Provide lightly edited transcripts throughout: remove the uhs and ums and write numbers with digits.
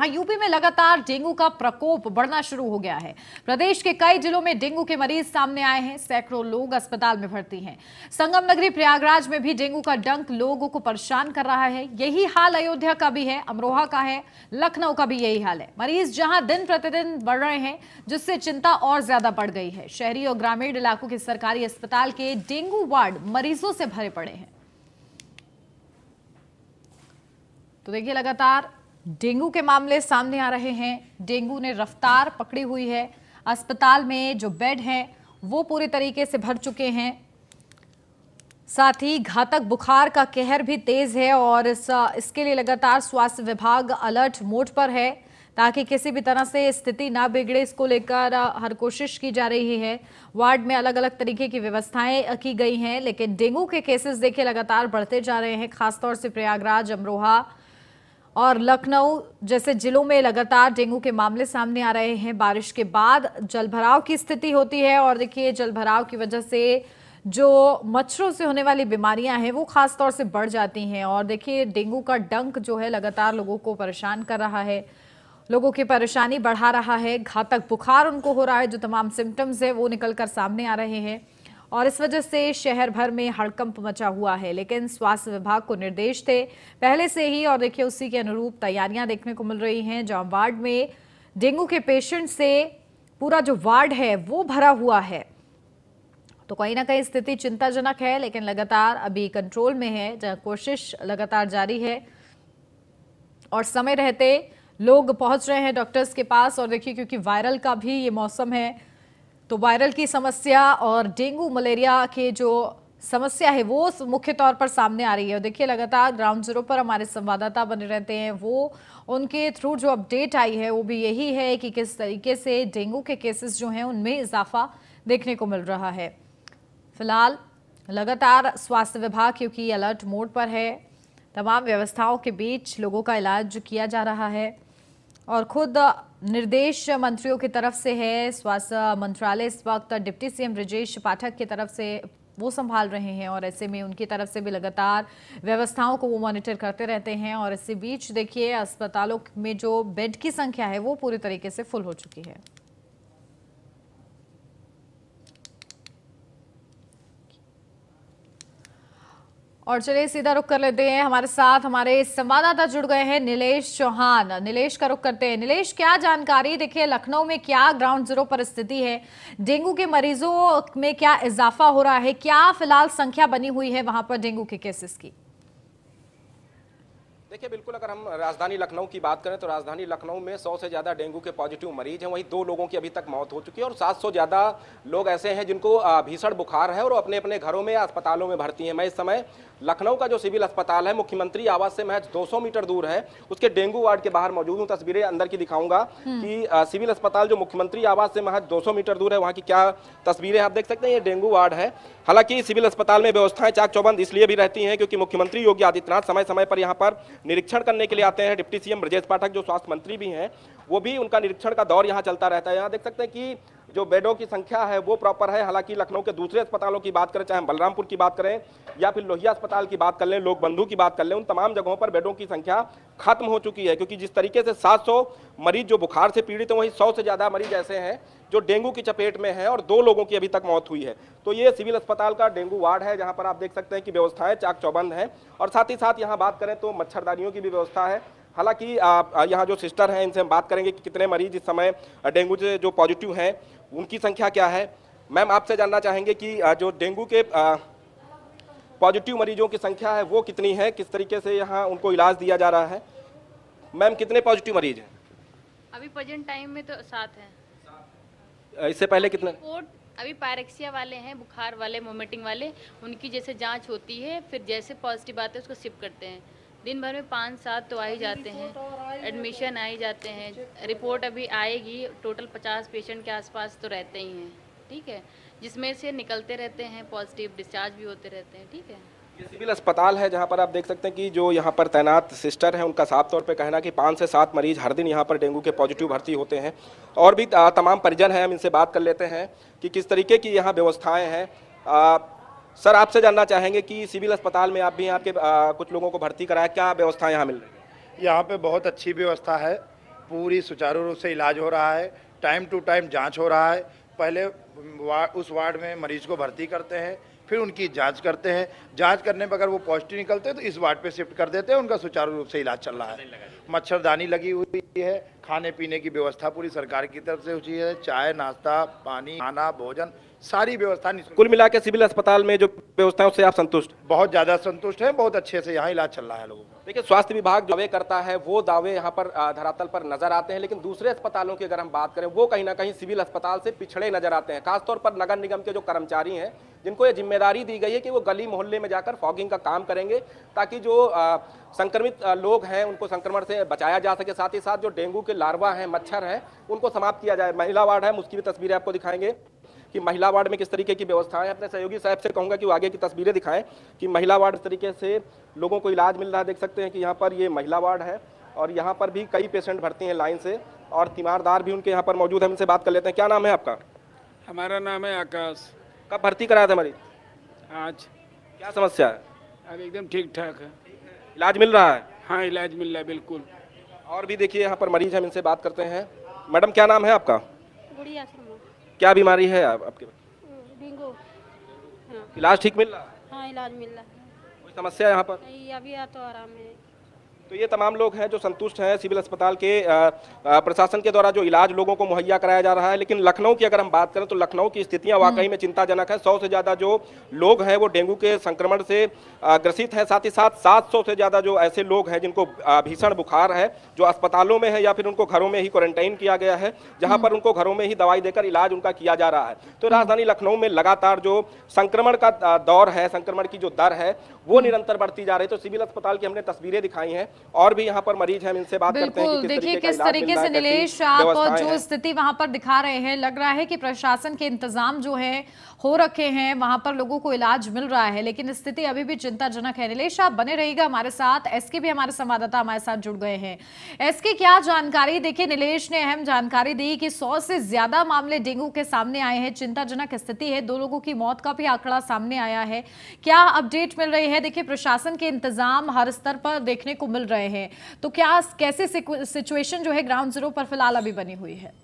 वहां यूपी में लगातार डेंगू का प्रकोप बढ़ना शुरू हो गया है। प्रदेश के कई जिलों में डेंगू के मरीज सामने आए हैं। सैकड़ों लोग अस्पताल में भर्ती हैं। संगम नगरी प्रयागराज में भी डेंगू का डंक लोगों को परेशान कर रहा है। यही हाल अयोध्या का भी है, अमरोहा का है, लखनऊ का भी यही हाल है। मरीज जहां दिन प्रतिदिन बढ़ रहे हैं, जिससे चिंता और ज्यादा बढ़ गई है। शहरी और ग्रामीण इलाकों के सरकारी अस्पताल के डेंगू वार्ड मरीजों से भरे पड़े हैं। तो देखिए, लगातार डेंगू के मामले सामने आ रहे हैं। डेंगू ने रफ्तार पकड़ी हुई है। अस्पताल में जो बेड हैं वो पूरी तरीके से भर चुके हैं। साथ ही घातक बुखार का कहर भी तेज है और इसके लिए लगातार स्वास्थ्य विभाग अलर्ट मोड पर है, ताकि किसी भी तरह से स्थिति ना बिगड़े। इसको लेकर हर कोशिश की जा रही है। वार्ड में अलग अलग तरीके की व्यवस्थाएं की गई हैं, लेकिन डेंगू के केसेस देखिए लगातार बढ़ते जा रहे हैं। खासतौर से प्रयागराज, अमरोहा और लखनऊ जैसे जिलों में लगातार डेंगू के मामले सामने आ रहे हैं। बारिश के बाद जलभराव की स्थिति होती है और देखिए, जलभराव की वजह से जो मच्छरों से होने वाली बीमारियां हैं वो खास तौर से बढ़ जाती हैं। और देखिए, डेंगू का डंक जो है लगातार लोगों को परेशान कर रहा है, लोगों की परेशानी बढ़ा रहा है। घातक बुखार उनको हो रहा है, जो तमाम सिम्टम्स है वो निकलकर सामने आ रहे हैं और इस वजह से शहर भर में हड़कंप मचा हुआ है। लेकिन स्वास्थ्य विभाग को निर्देश थे पहले से ही और देखिए, उसी के अनुरूप तैयारियां देखने को मिल रही हैं। जहां वार्ड में डेंगू के पेशेंट से पूरा जो वार्ड है वो भरा हुआ है, तो कहीं ना कहीं स्थिति चिंताजनक है, लेकिन लगातार अभी कंट्रोल में है। जहां कोशिश लगातार जारी है और समय रहते लोग पहुंच रहे हैं डॉक्टर्स के पास। और देखिए, क्योंकि वायरल का भी ये मौसम है, तो वायरल की समस्या और डेंगू मलेरिया के जो समस्या है वो मुख्य तौर पर सामने आ रही है। और देखिए, लगातार ग्राउंड जीरो पर हमारे संवाददाता बने रहते हैं, वो उनके थ्रू जो अपडेट आई है वो भी यही है कि किस तरीके से डेंगू के केसेस जो हैं उनमें इजाफा देखने को मिल रहा है। फिलहाल लगातार स्वास्थ्य विभाग क्योंकि अलर्ट मोड पर है, तमाम व्यवस्थाओं के बीच लोगों का इलाज किया जा रहा है और खुद निर्देश मंत्रियों की तरफ से है। स्वास्थ्य मंत्रालय इस वक्त डिप्टी सीएम ब्रजेश पाठक की तरफ से वो संभाल रहे हैं और ऐसे में उनकी तरफ से भी लगातार व्यवस्थाओं को वो मॉनिटर करते रहते हैं। और इसी बीच देखिए, अस्पतालों में जो बेड की संख्या है वो पूरी तरीके से फुल हो चुकी है। और चलिए सीधा रुख कर लेते हैं, हमारे साथ हमारे संवाददाता जुड़ गए हैं नीलेश चौहान। नीलेश का रुख करते हैं। नीलेश, क्या जानकारी, देखिए लखनऊ में क्या ग्राउंड जीरो पर स्थिति है, डेंगू के मरीजों में क्या इजाफा हो रहा है, क्या फिलहाल संख्या बनी हुई है वहां पर डेंगू के केसेस की? देखिए, बिल्कुल अगर हम राजधानी लखनऊ की बात करें तो राजधानी लखनऊ में 100 से ज़्यादा डेंगू के पॉजिटिव मरीज हैं। वहीं 2 लोगों की अभी तक मौत हो चुकी है और 700 ज़्यादा लोग ऐसे हैं जिनको भीषण बुखार है और अपने अपने घरों में अस्पतालों में भर्ती हैं। मैं इस समय लखनऊ का जो सिविल अस्पताल है, मुख्यमंत्री आवास से महज 200 मीटर दूर है, उसके डेंगू वार्ड के बाहर मौजूद हूँ। तस्वीरें अंदर की दिखाऊंगा कि सिविल अस्पताल जो मुख्यमंत्री आवास से महज 200 मीटर दूर है, वहाँ की क्या तस्वीरें आप देख सकते हैं। ये डेंगू वार्ड है। हालांकि सिविल अस्पताल में व्यवस्थाएं चाक चौबंद इसलिए भी रहती हैं क्योंकि मुख्यमंत्री योगी आदित्यनाथ समय समय पर यहाँ पर निरीक्षण करने के लिए आते हैं। डिप्टी सीएम ब्रजेश पाठक जो स्वास्थ्य मंत्री भी हैं, वो भी उनका निरीक्षण का दौर यहाँ चलता रहता है। यहाँ देख सकते हैं कि जो बेडों की संख्या है वो प्रॉपर है। हालांकि लखनऊ के दूसरे अस्पतालों की बात करें, चाहे हम बलरामपुर की बात करें या फिर लोहिया अस्पताल की बात कर लें, लोक बंधु की बात कर लें, उन तमाम जगहों पर बेडों की संख्या खत्म हो चुकी है। क्योंकि जिस तरीके से 700 मरीज जो बुखार से पीड़ित हैं, वहीं 100 से ज़्यादा मरीज ऐसे हैं जो डेंगू की चपेट में हैं और 2 लोगों की अभी तक मौत हुई है। तो ये सिविल अस्पताल का डेंगू वार्ड है, जहाँ पर आप देख सकते हैं कि व्यवस्थाएं चाक चौबंद हैं। और साथ ही साथ यहाँ बात करें तो मच्छरदानियों की भी व्यवस्था है। हालांकि यहाँ जो सिस्टर हैं, इनसे हम बात करेंगे कि कितने मरीज इस समय डेंगू से जो पॉजिटिव हैं उनकी संख्या क्या है। मैम, आपसे जानना चाहेंगे कि जो डेंगू के पॉजिटिव मरीजों की संख्या है वो कितनी है, किस तरीके से यहाँ उनको इलाज दिया जा रहा है। मैम, कितने पॉजिटिव मरीज हैं अभी प्रेजेंट टाइम में? तो 7 हैं। इससे पहले कितने? अभी पायरेक्सिया वाले हैं, बुखार वाले, वोमिटिंग वाले, उनकी जैसे जांच होती है, फिर जैसे पॉजिटिव आते हैं उसको शिफ्ट करते हैं। दिन भर में 5-7 तो आ ही जाते हैं, एडमिशन आ ही जाते हैं। रिपोर्ट अभी आएगी, टोटल 50 पेशेंट के आसपास तो रहते ही हैं, ठीक है, जिसमें से निकलते रहते हैं पॉजिटिव, डिस्चार्ज भी होते रहते हैं, ठीक है। ये सिविल अस्पताल है जहाँ पर आप देख सकते हैं कि जो यहाँ पर तैनात सिस्टर हैं उनका साफ तौर पे कहना है कि 5 से 7 मरीज हर दिन यहाँ पर डेंगू के पॉजिटिव भर्ती होते हैं। और भी तमाम परिजन हैं, हम इनसे बात कर लेते हैं कि किस तरीके की यहाँ व्यवस्थाएं हैं। सर, आपसे जानना चाहेंगे कि सिविल अस्पताल में आप भी यहाँ के कुछ लोगों को भर्ती कराया, क्या व्यवस्थाएं यहाँ मिल रही है? यहाँ पे बहुत अच्छी व्यवस्था है। पूरी सुचारू रूप से इलाज हो रहा है, टाइम टू टाइम जांच हो रहा है। पहले उस वार्ड में मरीज को भर्ती करते हैं, फिर उनकी जांच करते हैं, जांच करने पर अगर वो पॉजिटिव निकलते हैं तो इस वार्ड पे शिफ्ट कर देते हैं। उनका सुचारू रूप से इलाज चल रहा है। मच्छरदानी लगी हुई है, खाने पीने की व्यवस्था पूरी सरकार की तरफ से हुई है, चाय नाश्ता पानी खाना भोजन सारी व्यवस्था। कुल मिला के सिविल अस्पताल में जो व्यवस्था है उससे आप संतुष्ट? बहुत ज़्यादा संतुष्ट हैं, बहुत अच्छे से यहाँ इलाज चल रहा है लोगों को। देखिए, स्वास्थ्य विभाग जो दावे करता है वो दावे यहाँ पर धरातल पर नजर आते हैं, लेकिन दूसरे अस्पतालों की अगर हम बात करें वो कहीं ना कहीं सिविल अस्पताल से पिछड़े नजर आते हैं। खासतौर पर नगर निगम के जो कर्मचारी हैं जिनको ये जिम्मेदारी दी गई है कि वो गली मोहल्ले में जाकर फॉगिंग का काम करेंगे ताकि जो संक्रमित लोग हैं उनको संक्रमण से बचाया जा सके, साथ ही साथ जो डेंगू के लार्वा हैं, मच्छर हैं, उनको समाप्त किया जाए। महिला वार्ड है, उसकी भी तस्वीरें आपको दिखाएंगे कि महिला वार्ड में किस तरीके की व्यवस्था है। अपने सहयोगी साहब से कहूंगा कि वो आगे की तस्वीरें दिखाएं कि महिला वार्ड इस तरीके से लोगों को इलाज मिल रहा है। देख सकते हैं कि यहाँ पर ये महिला वार्ड है और यहाँ पर भी कई पेशेंट भर्ती हैं लाइन से और तीमारदार भी उनके यहाँ पर मौजूद है। इनसे बात कर लेते हैं। क्या नाम है आपका? हमारा नाम है आकाश। कब भर्ती कराया था मरीज? आज। क्या समस्या है? अब एकदम ठीक ठाक है, इलाज मिल रहा है? हाँ इलाज मिल रहा है बिल्कुल। और भी देखिए यहाँ पर मरीज हैं, इनसे बात करते हैं। मैडम क्या नाम है आपका? गुड़िया शर्मा। क्या बीमारी है आपके? डेंगू। हाँ। इलाज ठीक मिल रहा है? हाँ इलाज मिल रहा है। कोई समस्या है यहाँ पर? नहीं अभी तो आराम है। तो ये तमाम लोग हैं जो संतुष्ट हैं सिविल अस्पताल के प्रशासन के द्वारा जो इलाज लोगों को मुहैया कराया जा रहा है। लेकिन लखनऊ की अगर हम बात करें तो लखनऊ की स्थितियां वाकई में चिंताजनक है। 100 से ज़्यादा जो लोग हैं वो डेंगू के संक्रमण से ग्रसित हैं। साथ ही साथ 700 से ज़्यादा जो ऐसे लोग हैं जिनको भीषण बुखार है, जो अस्पतालों में है या फिर उनको घरों में ही क्वारंटाइन किया गया है, जहाँ पर उनको घरों में ही दवाई देकर इलाज उनका किया जा रहा है। तो राजधानी लखनऊ में लगातार जो संक्रमण का दौर है, संक्रमण की जो दर है वो निरंतर बढ़ती जा रही है। तो सिविल अस्पताल की हमने तस्वीरें दिखाई हैं और भी यहाँ पर मरीज हैं, हम इनसे बात करते हैं कि देखिए किस तरीके से निलेश आप जो स्थिति वहां पर दिखा रहे हैं, लग रहा है कि प्रशासन के इंतजाम जो है हो रखे हैं, वहां पर लोगों को इलाज मिल रहा है, लेकिन स्थिति अभी भी चिंताजनक है। निलेश आप बने रहिएगा हमारे साथ। एसके भी हमारे संवाददाता हमारे साथ जुड़ गए हैं। एसके क्या जानकारी? देखिए निलेश ने अहम जानकारी दी कि 100 से ज्यादा मामले डेंगू के सामने आए हैं, चिंताजनक स्थिति है, 2 लोगों की मौत का भी आंकड़ा सामने आया है। क्या अपडेट मिल रही है? देखिए प्रशासन के इंतजाम हर स्तर पर देखने को मिल रहे हैं, तो क्या कैसे सिचुएशन जो है ग्राउंड जीरो पर फिलहाल अभी बनी हुई है?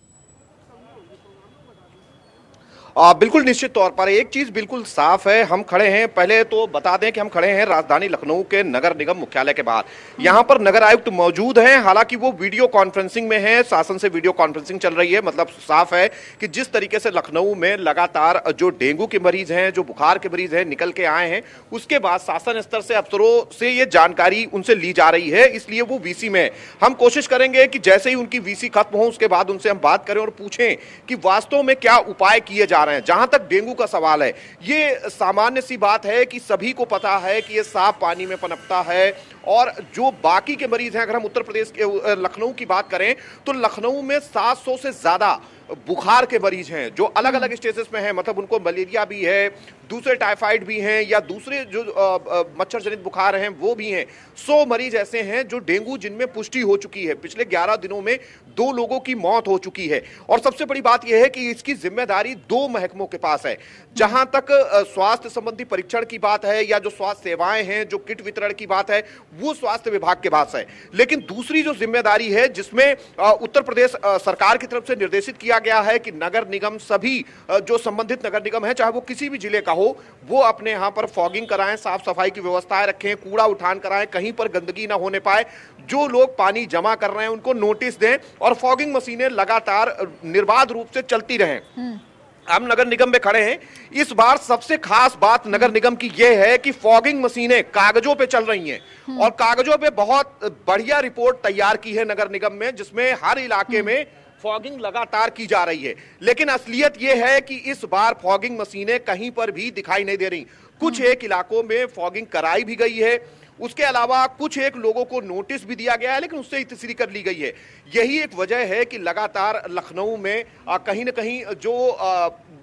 बिल्कुल निश्चित तौर पर एक चीज बिल्कुल साफ है। हम खड़े हैं, पहले तो बता दें कि हम खड़े हैं राजधानी लखनऊ के नगर निगम मुख्यालय के बाहर। यहां पर नगर आयुक्त मौजूद हैं, हालांकि वो वीडियो कॉन्फ्रेंसिंग में है, शासन से वीडियो कॉन्फ्रेंसिंग चल रही है। मतलब साफ है कि जिस तरीके से लखनऊ में लगातार जो डेंगू के मरीज हैं, जो बुखार के मरीज हैं निकल के आए हैं, उसके बाद शासन स्तर से अफसरों से ये जानकारी उनसे ली जा रही है, इसलिए वो वीसी में। हम कोशिश करेंगे कि जैसे ही उनकी वीसी खत्म हो उसके बाद उनसे हम बात करें और पूछें कि वास्तव में क्या उपाय किए जा रहे हैं। जहां तक डेंगू का सवाल है, ये सामान्य सी बात है कि सभी को पता है कि ये साफ पानी में पनपता है। और जो बाकी के मरीज हैं, अगर हम उत्तर प्रदेश के लखनऊ की बात करें तो लखनऊ में 700 से ज्यादा बुखार के मरीज हैं जो अलग अलग स्टेजेस में हैं। मतलब उनको मलेरिया भी है, दूसरे टाइफाइड भी हैं, या दूसरे जो मच्छर जनित बुखार हैं वो भी हैं। 100 मरीज ऐसे हैं जो डेंगू जिनमें पुष्टि हो चुकी है। पिछले 11 दिनों में 2 लोगों की मौत हो चुकी है। और सबसे बड़ी बात यह है कि इसकी जिम्मेदारी 2 महकमों के पास है। जहां तक स्वास्थ्य संबंधी परीक्षण की बात है या जो स्वास्थ्य सेवाएं हैं, जो किट वितरण की बात है, वो स्वास्थ्य विभाग के पास है। लेकिन दूसरी जो जिम्मेदारी है जिसमें उत्तर प्रदेश सरकार की तरफ से निर्देशित किया गया है कि नगर निगम, सभी जो संबंधित नगर निगम है, चाहे वो किसी भी जिले का हो, वो अपने यहां पर फॉगिंग कराएं, साफ सफाई की व्यवस्थाएं रखें, कूड़ा उठान कराएं, कहीं पर गंदगी ना होने पाए। जो लोग पानी जमा कर रहे हैं उनको नोटिस दें और फॉगिंग मशीनें लगातार निर्बाध रूप से चलती रहें। हम नगर निगम में खड़े हैं। इस बार सबसे खास बात नगर निगम की यह है कि फॉगिंग मशीनें कागजों पे चल रही हैं और कागजों पे बहुत बढ़िया रिपोर्ट तैयार की है नगर निगम में, जिसमें हर इलाके में फॉगिंग लगातार की जा रही है। लेकिन असलियत यह है कि इस बार फॉगिंग मशीनें कहीं पर भी दिखाई नहीं दे रही। कुछ एक इलाकों में फॉगिंग कराई भी गई है, उसके अलावा कुछ एक लोगों को नोटिस भी दिया गया है, लेकिन उससे तस्दीक कर ली गई है। यही एक वजह है कि लगातार लखनऊ में कहीं ना कहीं जो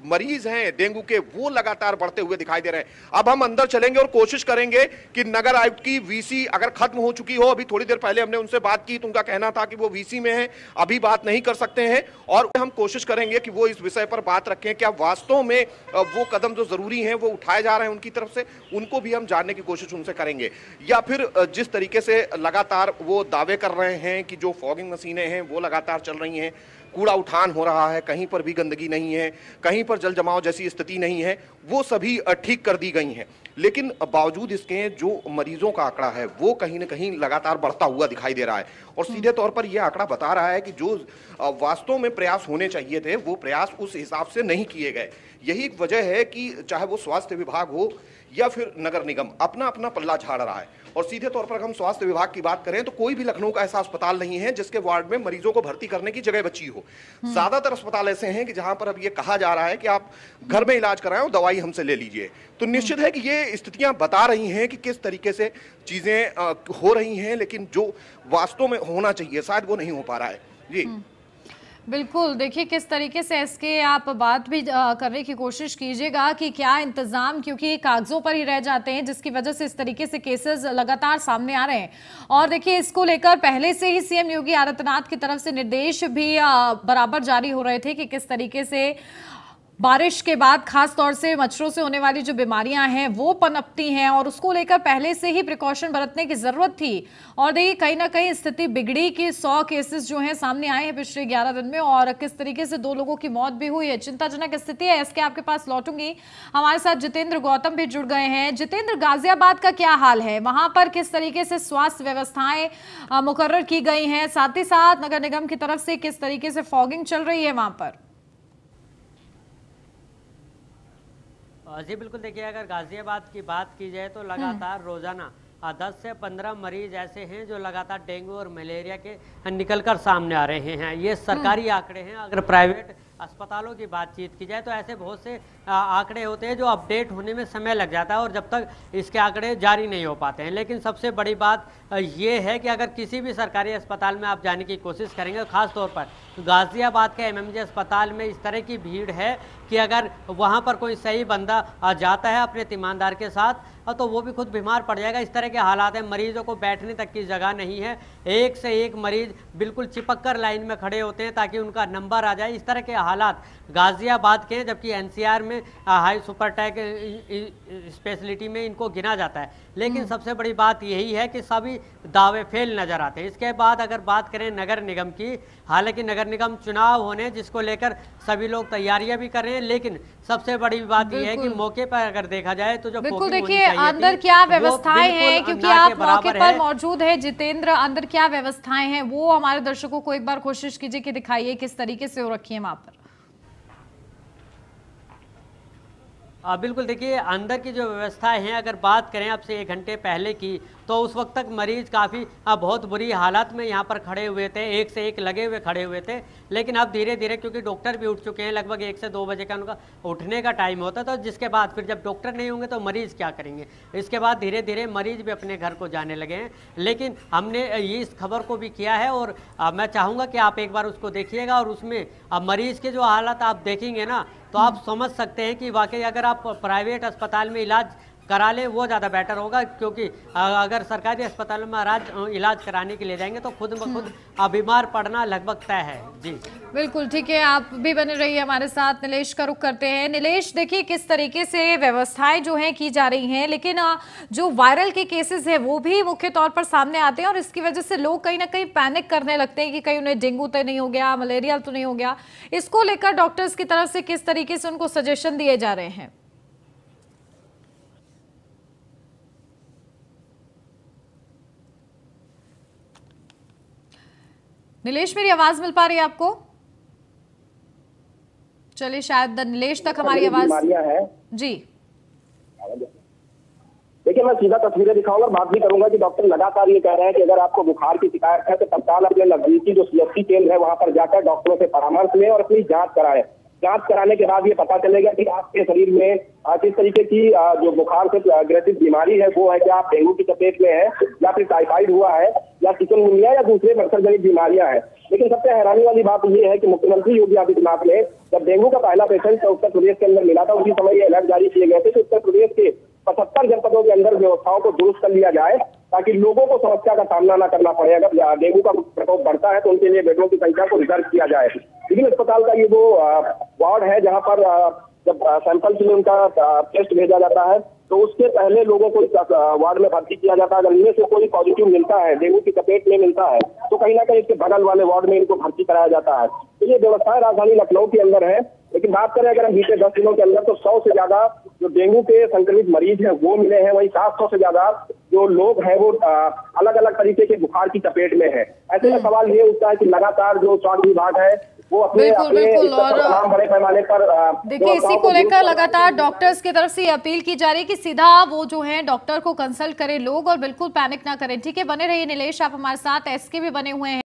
मरीज हैं डेंगू के, वो लगातार बढ़ते हुए दिखाई दे रहे हैं। अब हम अंदर चलेंगे और कोशिश करेंगे कि नगर आयुक्त की वीसी अगर खत्म हो चुकी हो, अभी थोड़ी देर पहले हमने उनसे बात की तो उनका कहना था कि वो वीसी में है, अभी बात नहीं कर सकते हैं, और हम कोशिश करेंगे कि वो इस विषय पर बात रखें। क्या वास्तव में वो कदम जो जरूरी हैं वो उठाए जा रहे हैं उनकी तरफ से, उनको भी हम जानने की कोशिश उनसे करेंगे। या फिर जिस तरीके से लगातार वो दावे कर रहे हैं कि जो फॉगिंग मशीनें हैं वो लगातार चल रही हैं, कूड़ा उठान हो रहा है, कहीं पर भी गंदगी नहीं है, कहीं पर जल जमाव जैसी स्थिति नहीं है, वो सभी ठीक कर दी गई हैं। लेकिन बावजूद इसके जो मरीजों का आंकड़ा है वो कहीं ना कहीं लगातार बढ़ता हुआ दिखाई दे रहा है और सीधे तौर पर यह आंकड़ा बता रहा है कि जो वास्तव में प्रयास होने चाहिए थे वो प्रयास उस हिसाब से नहीं किए गए। यही एक वजह है कि चाहे वो स्वास्थ्य विभाग हो या फिर नगर निगम अपना अपना पल्ला झाड़ रहा है। और सीधे तौर पर हम स्वास्थ्य विभाग की बात करें तो कोई भी लखनऊ का ऐसा अस्पताल नहीं है जिसके वार्ड में मरीजों को भर्ती करने की जगह बची हो। ज्यादातर अस्पताल ऐसे हैं कि जहां पर अब ये कहा जा रहा है कि आप घर में इलाज कराएं और दवाई हमसे ले लीजिए। तो निश्चित है कि ये स्थितियां बता रही हैं कि किस तरीके से चीजें हो रही हैं, लेकिन जो वास्तव में होना चाहिए शायद वो नहीं हो पा रहा है। जी बिल्कुल, देखिए किस तरीके से इसके आप बात भी करने की कोशिश कीजिएगा कि क्या इंतजाम, क्योंकि कागजों पर ही रह जाते हैं जिसकी वजह से इस तरीके से केसेस लगातार सामने आ रहे हैं। और देखिए इसको लेकर पहले से ही सीएम योगी आदित्यनाथ की तरफ से निर्देश भी बराबर जारी हो रहे थे कि किस तरीके से बारिश के बाद खास तौर से मच्छरों से होने वाली जो बीमारियां हैं वो पनपती हैं और उसको लेकर पहले से ही प्रिकॉशन बरतने की जरूरत थी। और देखिए कहीं ना कहीं स्थिति बिगड़ी कि 100 केसेस जो हैं सामने आए हैं पिछले 11 दिन में और किस तरीके से 2 लोगों की मौत भी हुई है। चिंताजनक स्थिति है। इसके आपके पास लौटूंगी। हमारे साथ जितेंद्र गौतम भी जुड़ गए हैं। जितेंद्र, गाजियाबाद का क्या हाल है? वहां पर किस तरीके से स्वास्थ्य व्यवस्थाएं मुकर्रर की गई हैं, साथ ही साथ नगर निगम की तरफ से किस तरीके से फॉगिंग चल रही है वहां पर? जी बिल्कुल, देखिए अगर गाजियाबाद की बात की जाए तो लगातार रोजाना 10 से 15 मरीज ऐसे हैं जो लगातार डेंगू और मलेरिया के निकलकर सामने आ रहे हैं। ये सरकारी आंकड़े हैं। अगर प्राइवेट अस्पतालों की बातचीत की जाए तो ऐसे बहुत से आंकड़े होते हैं जो अपडेट होने में समय लग जाता है और जब तक इसके आंकड़े जारी नहीं हो पाते हैं। लेकिन सबसे बड़ी बात ये है कि अगर किसी भी सरकारी अस्पताल में आप जाने की कोशिश करेंगे, खास तौर पर गाजियाबाद के एमएमजे अस्पताल में इस तरह की भीड़ है कि अगर वहाँ पर कोई सही बंदा जाता है अपने तीमानदार के साथ तो वो भी खुद बीमार पड़ जाएगा। इस तरह के हालात हैं। मरीजों को बैठने तक की जगह नहीं है। एक से एक मरीज बिल्कुल चिपक कर लाइन में खड़े होते हैं ताकि उनका नंबर आ जाए। इस तरह के हालात गाजियाबाद के हैं, जबकि एनसीआर में हाई सुपरटेक स्पेशलिटी में इनको गिना जाता है। लेकिन सबसे बड़ी बात यही है कि सभी दावे फेल नजर आते हैं। इसके बाद अगर बात करें नगर निगम की, हालांकि नगर निगम चुनाव होने जिसको लेकर सभी लोग तैयारियां भी कर रहे हैं, लेकिन सबसे बड़ी बात यह है कि मौके पर अगर देखा जाए तो जो बिल्कुल देखिए अंदर क्या व्यवस्थाएं हैं, क्योंकि आप मौके पर मौजूद है जितेंद्र, अंदर क्या व्यवस्थाएं हैं वो हमारे दर्शकों को एक बार कोशिश कीजिए कि दिखाइए किस तरीके से हो रखी है वहां पर। बिल्कुल, देखिए अंदर की जो व्यवस्थाएं हैं, अगर बात करें अब से 1 घंटे पहले की तो उस वक्त तक मरीज काफ़ी बहुत बुरी हालत में यहाँ पर खड़े हुए थे, एक से एक लगे हुए खड़े हुए थे। लेकिन अब धीरे धीरे क्योंकि डॉक्टर भी उठ चुके हैं, लगभग 1 से 2 बजे का उनका उठने का टाइम होता है, तो जिसके बाद फिर जब डॉक्टर नहीं होंगे तो मरीज क्या करेंगे। इसके बाद धीरे धीरे मरीज भी अपने घर को जाने लगे हैं। लेकिन हमने ये इस खबर को भी किया है और मैं चाहूँगा कि आप एक बार उसको देखिएगा और उसमें मरीज के जो हालात आप देखेंगे ना तो आप समझ सकते हैं कि वाकई अगर आप प्राइवेट अस्पताल में इलाज करा लें वो ज़्यादा बेटर होगा, क्योंकि अगर सरकारी अस्पतालों में इलाज कराने के लिए जाएंगे तो खुद ब खुद बीमार पड़ना लगभग तय है। जी बिल्कुल ठीक है, आप भी बने रहिए हमारे साथ। नीलेश का रुख करते हैं। नीलेश, देखिए किस तरीके से व्यवस्थाएं जो हैं की जा रही हैं, लेकिन जो वायरल के केसेस है वो भी मुख्य तौर पर सामने आते हैं और इसकी वजह से लोग कहीं ना कहीं पैनिक करने लगते हैं कि कहीं उन्हें डेंगू तो नहीं हो गया, मलेरिया तो नहीं हो गया। इसको लेकर डॉक्टर्स की तरफ से किस तरीके से उनको सजेशन दिए जा रहे हैं? नीलेश, मेरी आवाज मिल पा रही है आपको? चलिए शायद नीलेश तक हमारी आवाज है जी। देखिए मैं सीधा तस्वीरें दिखाऊंगा और बात भी करूंगा कि डॉक्टर लगातार ये कह रहे हैं कि अगर आपको बुखार की शिकायत है तो तत्काल अपने नजदीकी जो सीएससी केंद्र है वहां पर जाकर डॉक्टरों से परामर्श लें और अपनी जांच कराएं। जांच कराने के बाद ये पता चलेगा कि आपके शरीर में किस तरीके की जो बुखार से ग्रसित बीमारी है वो है, कि आप डेंगू की चपेट में है या फिर टाइफाइड हुआ है या चिकनगुनिया या दूसरे मच्छर जनित बीमारियां हैं। लेकिन सबसे हैरानी वाली बात ये है कि मुख्यमंत्री योगी आदित्यनाथ ने जब डेंगू का पहला पेशेंट उत्तर प्रदेश के अंदर मिला था उसी समय ये अलर्ट जारी किए गए थे कि उत्तर प्रदेश के 75 जनपदों के अंदर व्यवस्थाओं को दुरुस्त कर लिया जाए ताकि लोगों को समस्या का सामना न करना पड़े। अगर डेंगू का प्रकोप बढ़ता है तो उनके लिए बेडों की संख्या को रिजर्व किया जाए। सिविल अस्पताल का ये वो वार्ड है जहाँ पर जब सैंपल के लिए उनका टेस्ट भेजा जाता है तो उसके पहले लोगों को इस वार्ड में भर्ती किया जाता है। अगर इनमें से कोई पॉजिटिव मिलता है, डेंगू की चपेट में मिलता है, तो कहीं ना कहीं इसके बगल वाले वार्ड में इनको भर्ती कराया जाता है। तो ये व्यवस्था राजधानी लखनऊ के अंदर है। लेकिन बात करें अगर हम बीते 10 दिनों के अंदर, तो 100 से ज्यादा जो डेंगू के संक्रमित मरीज हैं वो मिले हैं। वहीं 700 से ज्यादा जो लोग हैं वो अलग अलग तरीके के बुखार की चपेट में है। ऐसे में सवाल ये उठता है कि लगातार जो स्वास्थ्य विभाग है वो अपने बिल्कुल और तमाम बड़े पैमाने पर देखिए इसी को लेकर लगातार डॉक्टर्स की तरफ से अपील की जा रही है कि सीधा वो जो है डॉक्टर को कंसल्ट करें लोग, और बिल्कुल पैनिक ना करें। ठीक है, बने रहिए नीलेश, आप हमारे साथ। एसके भी बने हुए हैं।